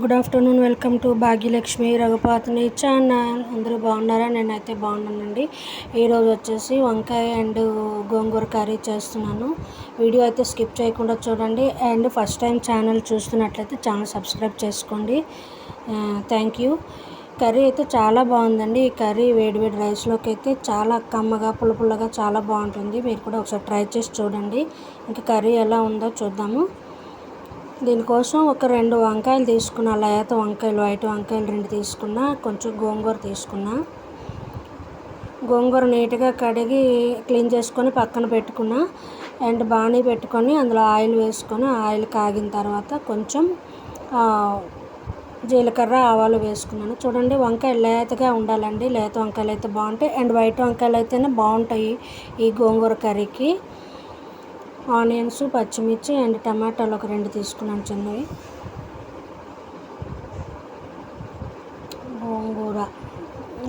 Good afternoon. Welcome to Bhagyalakshmi Raghupatini channel. అందరూ బాగున్నారా? నేనైతే బాగున్నానండి. ఈరోజు వచ్చేసి వంకాయ అండ్ గోంగూర కర్రీ చేస్తున్నాను. వీడియో అయితే స్కిప్ చేయకుండా చూడండి. అండ్ ఫస్ట్ టైం ఛానల్ చూస్తున్నట్లయితే ఛానల్ సబ్స్క్రైబ్ చేసుకోండి. Thank you. కర్రీ అయితే చాలా బాగుందండి. ఈ కర్రీ వేడివేడి రైస్లోకి అయితే చాలా కమ్మగా పుల్లగా చాలా బాగుంటుంది. మీరు కూడా ఒకసారి ట్రై చేసి చూడండి. ఇంకా కర్రీ ఎలా ఉందో చూద్దాము. దీనికోసం ఒక 2 వంకాయలు తీసుకున్నా, లేత వంకాయలు, వైట్ వంకాయలు 2 తీసుకున్నా, కొంచెం గోంగూర తీసుకున్నా. గోంగూర నీట్గా కడిగి క్లీన్ చేసుకొని పక్కన పెట్టుకున్నా. అండ్ బాణీ పెట్టుకొని అందులో ఆయిల్ వేసుకొని ఆయిల్ కాగిన తర్వాత కొంచెం జీలకర్ర ఆవాలు వేసుకున్నాను. చూడండి, వంకాయలు లేతగా ఉండాలండి. లేత వంకాయలు అయితే బాగుంటాయి. అండ్ వైట్ వంకాయలు అయితేనే బాగుంటాయి ఈ గోంగూర కర్రీకి. ఆనియన్స్, పచ్చిమిర్చి అండ్ టమాటాలు ఒక 2 తీసుకున్నాను చిన్నవి.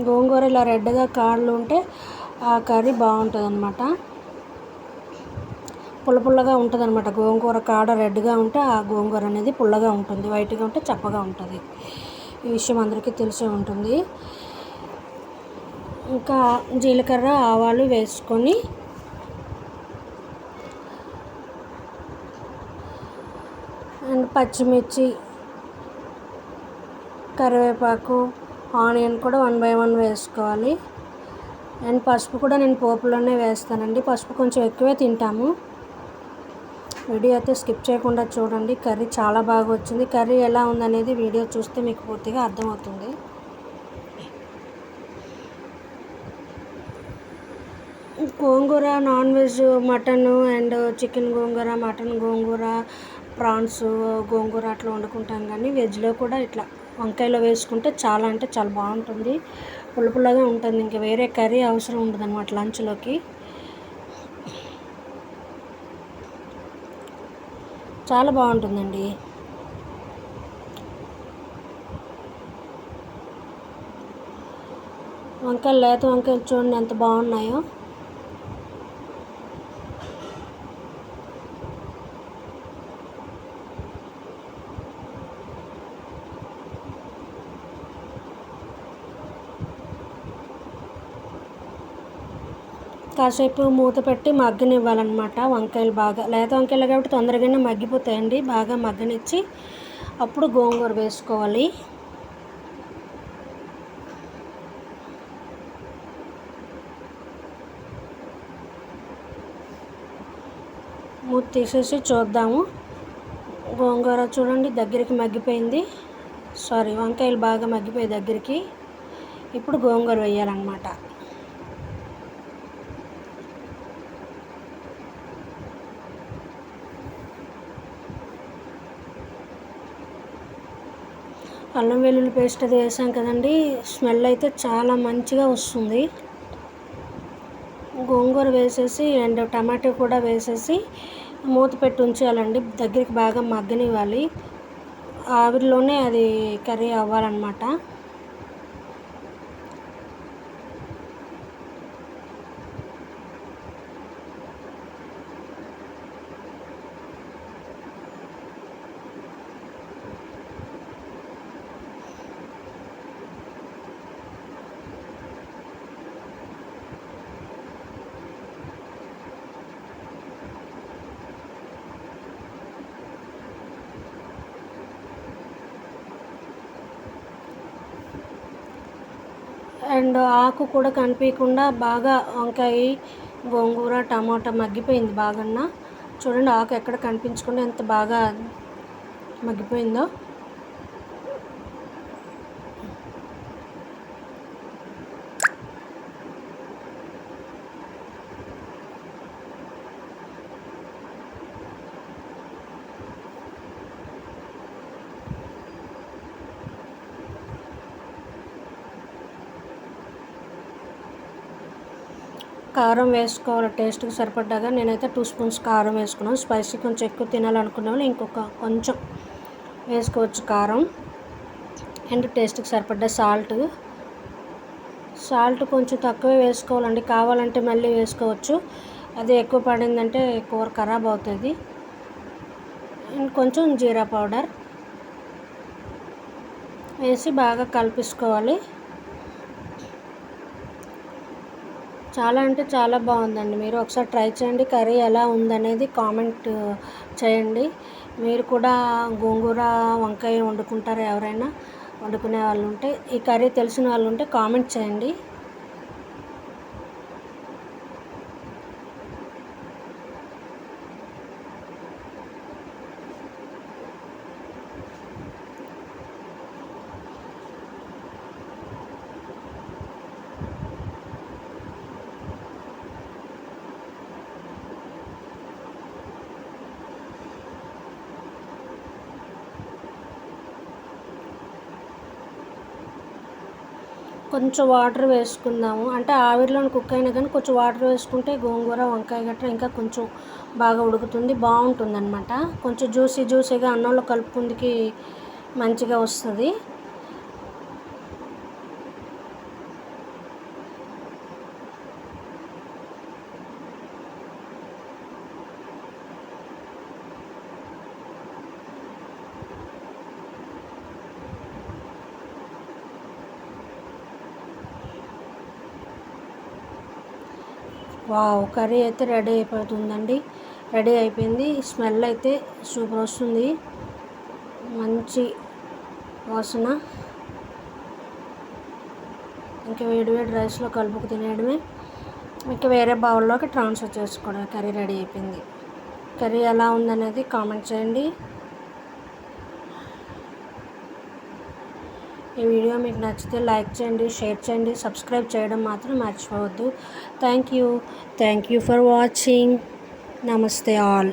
గోంగూర ఇలా రెడ్గా కాళ్ళు ఉంటే ఆ కర్రీ బాగుంటుంది అనమాట. పుల్లగా ఉంటుంది అనమాట. గోంగూర కాడ రెడ్గా ఉంటే ఆ గోంగూర అనేది పుల్లగా ఉంటుంది, వైట్గా ఉంటే చప్పగా ఉంటుంది. ఈ విషయం అందరికీ తెలిసే ఉంటుంది. ఇంకా జీలకర్ర ఆవాలు వేసుకొని అండ్ పచ్చిమిర్చి, కరివేపాకు, ఆనియన్ కూడా 1 by 1 వేసుకోవాలి. అండ్ పసుపు కూడా నేను పోపులోనే వేస్తానండి. పసుపు కొంచెం ఎక్కువే తింటాము. వీడియో అయితే స్కిప్ చేయకుండా చూడండి. కర్రీ చాలా బాగా వచ్చింది. కర్రీ ఎలా ఉందనేది వీడియో చూస్తే మీకు పూర్తిగా అర్థమవుతుంది. గోంగూర non veg, mutton and chicken గోంగూర, మటన్ గోంగూర, ప్రాన్స్ గోంగూర అట్లా వండుకుంటాం. కానీ వెజ్లో కూడా ఇట్లా వంకాయలో వేసుకుంటే చాలా అంటే చాలా బాగుంటుంది. పుల్లగా ఉంటుంది. ఇంకా వేరే కర్రీ అవసరం ఉండదు అన్నమాట లంచ్లోకి. చాలా బాగుంటుందండి. వంకాయలు, లేత వంకాయలు చూడండి ఎంత బాగున్నాయో. కాసేపు మూత పెట్టి మగ్గనివ్వాలన్నమాట. వంకాయలు బాగా లేత వంకాయలు కాబట్టి తొందరగానే మగ్గిపోతాయండి. బాగా మగ్గనిచ్చి అప్పుడు గోంగూర వేసుకోవాలి. మూత తీసేసి చూద్దాము. గోంగూర చూడండి దగ్గరికి మగ్గిపోయింది. వంకాయలు బాగా మగ్గిపోయి దగ్గరికి. ఇప్పుడు గోంగూర వేయాలన్నమాట. అల్లం వెల్లుల్లి పేస్ట్ అది వేసాం కదండి. స్మెల్ అయితే చాలా మంచిగా వస్తుంది. గోంగూర వేసేసి అండ్ టమాటో కూడా వేసేసి మూత పెట్టి ఉంచేయాలండి. దగ్గరికి బాగా మగ్గనివ్వాలి. ఆవిరిలోనే అది కర్రీ అవ్వాలన్నమాట. అండ్ ఆకు కూడా కనిపించకుండా బాగా వంకాయ, గోంగూర, టమాటా మగ్గిపోయింది బాగా. చూడండి, ఆకు ఎక్కడ కనిపించకుండా ఎంత బాగా మగ్గిపోయిందో. కారం వేసుకోవాలి టేస్ట్కి సరిపడ్డాగా. నేనైతే 2 స్పూన్స్ కారం వేసుకున్నాను. స్పైసీ కొంచెం ఎక్కువ తినాలనుకునే వాళ్ళు ఇంకొక కొంచెం వేసుకోవచ్చు కారం. అండ్ టేస్ట్కి సరిపడ్డ సాల్ట్ కొంచెం తక్కువే వేసుకోవాలండి. కావాలంటే మళ్ళీ వేసుకోవచ్చు. అది ఎక్కువ పడిందంటే కూర ఖరాబ్ అవుతుంది. అండ్ కొంచెం జీరా పౌడర్. వేసి బాగా కలిపేసుకోవాలి. చాలా అంటే చాలా బాగుందండి. మీరు ఒకసారి ట్రై చేయండి. కర్రీ ఎలా ఉందనేది కామెంట్ చేయండి. మీరు కూడా గోంగూర వంకాయ వండుకుంటారా? ఎవరైనా వండుకునే వాళ్ళు ఉంటే, ఈ కర్రీ తెలిసిన వాళ్ళు ఉంటే కామెంట్ చేయండి. కొంచెం వాటర్ వేసుకుందాము. అంటే ఆవిరిలో కుక్ అయినా కానీ కొంచెం వాటర్ వేసుకుంటే గోంగూర వంకాయ గట్రా ఇంకా కొంచెం బాగా ఉడుకుతుంది, బాగుంటుంది అనమాట. కొంచెం జ్యూసీగా అన్నంలో కలుపుకుందికి మంచిగా వస్తుంది. వావ్, కర్రీ అయితే రెడీ అయిపోతుందండి. రెడీ అయిపోయింది. స్మెల్ అయితే సూపర్ వస్తుంది, మంచి వాసన. ఇంకా వేడివేడి రైస్లో కలుపుకు తినేయడమే. ఇంకా వేరే బౌల్లోకి ట్రాన్స్ఫర్ చేసుకోవడం. కర్రీ రెడీ అయిపోయింది. కర్రీ ఎలా ఉందనేది కామెంట్ చేయండి. ఈ వీడియో మీకు నచ్చితే లైక్ చేయండి, షేర్ చేయండి, సబ్స్క్రైబ్ చేయడం మాత్రం మర్చిపోవద్దు. Thank you for watching. నమస్తే ఆల్.